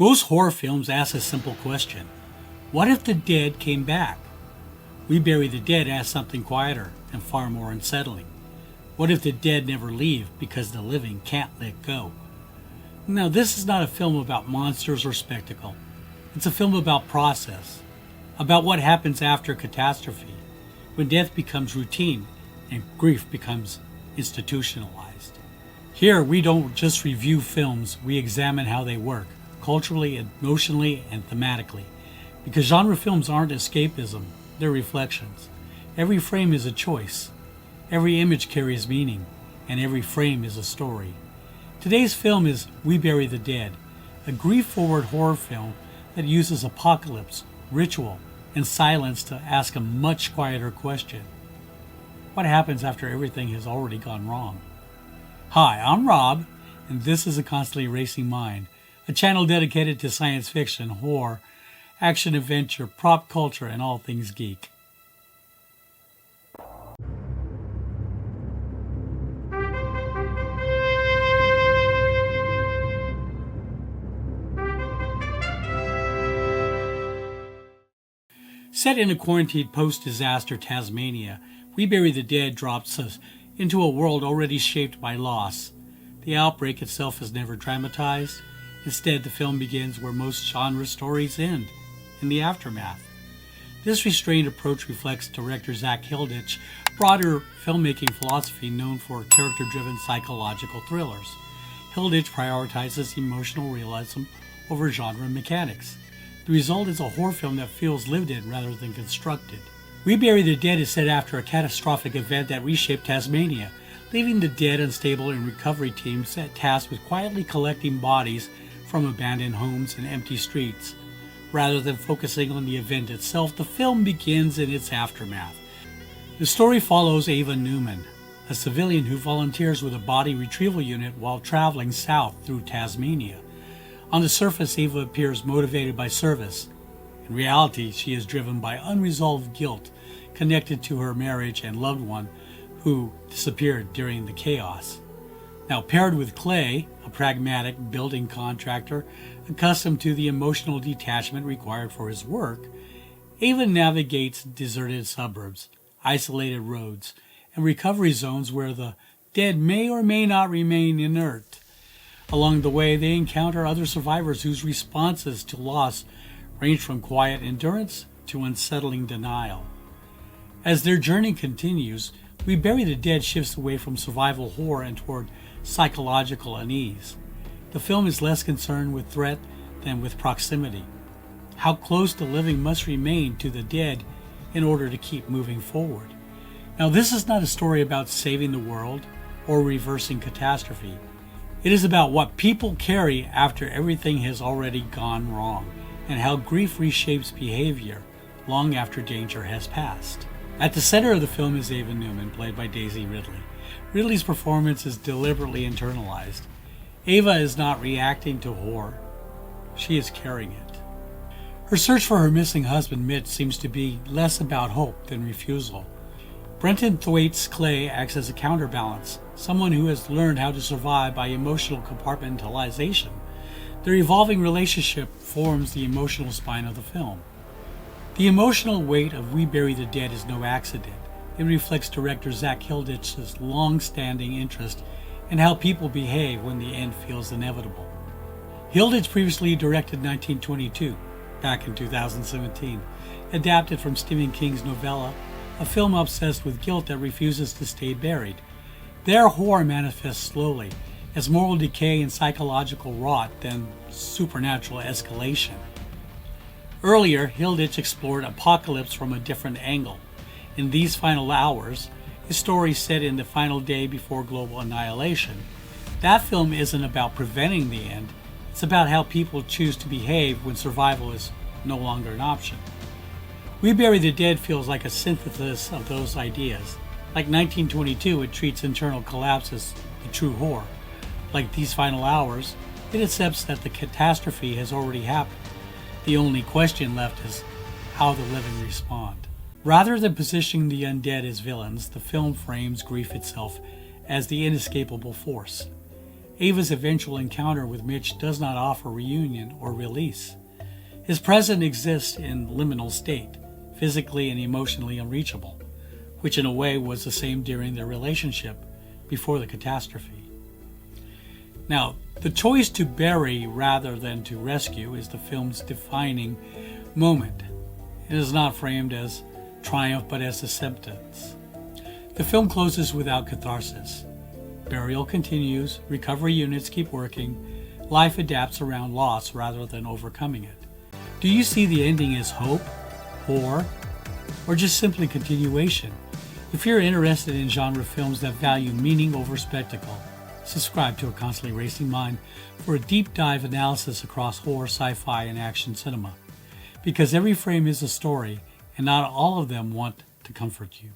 Most horror films ask a simple question. What if the dead came back? We Bury the Dead asks something quieter and far more unsettling. What if the dead never leave because the living can't let go? Now, this is not a film about monsters or spectacle. It's a film about process, about what happens after catastrophe, when death becomes routine and grief becomes institutionalized. Here, we don't just review films, we examine how they work, culturally, emotionally, and thematically. Because genre films aren't escapism, they're reflections. Every frame is a choice. Every image carries meaning, and every frame is a story. Today's film is We Bury the Dead, a grief-forward horror film that uses apocalypse, ritual, and silence to ask a much quieter question. What happens after everything has already gone wrong? Hi, I'm Rob, and this is A Constantly Racing Mind, a channel dedicated to science fiction, horror, action, adventure, prop culture, and all things geek. Set in a quarantined post-disaster Tasmania, We Bury the Dead drops us into a world already shaped by loss. The outbreak itself is never dramatized. Instead, the film begins where most genre stories end, in the aftermath. This restrained approach reflects director Zach Hilditch's broader filmmaking philosophy known for character-driven psychological thrillers. Hilditch prioritizes emotional realism over genre mechanics. The result is a horror film that feels lived in rather than constructed. We Bury the Dead is set after a catastrophic event that reshaped Tasmania, leaving the dead, unstable, and recovery team set tasked with quietly collecting bodies from abandoned homes and empty streets. Rather than focusing on the event itself, the film begins in its aftermath. The story follows Ava Newman, a civilian who volunteers with a body retrieval unit while traveling south through Tasmania. On the surface, Ava appears motivated by service. In reality, she is driven by unresolved guilt connected to her marriage and loved one who disappeared during the chaos. Now, paired with Clay, a pragmatic building contractor accustomed to the emotional detachment required for his work, Ava navigates deserted suburbs, isolated roads, and recovery zones where the dead may or may not remain inert. Along the way, they encounter other survivors whose responses to loss range from quiet endurance to unsettling denial. As their journey continues, We Bury the Dead shifts away from survival horror and toward psychological unease. The film is less concerned with threat than with proximity. How close the living must remain to the dead in order to keep moving forward. Now, this is not a story about saving the world or reversing catastrophe. It is about what people carry after everything has already gone wrong, and how grief reshapes behavior long after danger has passed. At the center of the film is Ava Newman, played by Daisy Ridley. Ridley's performance is deliberately internalized. Ava is not reacting to horror. She is carrying it. Her search for her missing husband, Mitch, seems to be less about hope than refusal. Brenton Thwaites Clay acts as a counterbalance, someone who has learned how to survive by emotional compartmentalization. Their evolving relationship forms the emotional spine of the film. The emotional weight of We Bury the Dead is no accident. It reflects director Zach Hilditch's long-standing interest in how people behave when the end feels inevitable. Hilditch previously directed 1922, back in 2017, adapted from Stephen King's novella, a film obsessed with guilt that refuses to stay buried. Their horror manifests slowly, as moral decay and psychological rot than supernatural escalation. Earlier, Hilditch explored apocalypse from a different angle. In These Final Hours, a story set in the final day before global annihilation, that film isn't about preventing the end, it's about how people choose to behave when survival is no longer an option. We Bury the Dead feels like a synthesis of those ideas. Like 1922, it treats internal collapse as the true horror. Like These Final Hours, it accepts that the catastrophe has already happened. The only question left is how the living respond. Rather than positioning the undead as villains, the film frames grief itself as the inescapable force. Ava's eventual encounter with Mitch does not offer reunion or release. His present exists in liminal state, physically and emotionally unreachable, which in a way was the same during their relationship before the catastrophe. Now, the choice to bury rather than to rescue is the film's defining moment. It is not framed as triumph but as acceptance. The film closes without catharsis. Burial continues, recovery units keep working, life adapts around loss rather than overcoming it. Do you see the ending as hope, horror, or just simply continuation? If you're interested in genre films that value meaning over spectacle, subscribe to A Constantly Racing Mind for a deep dive analysis across horror, sci-fi, and action cinema. Because every frame is a story, and not all of them want to comfort you.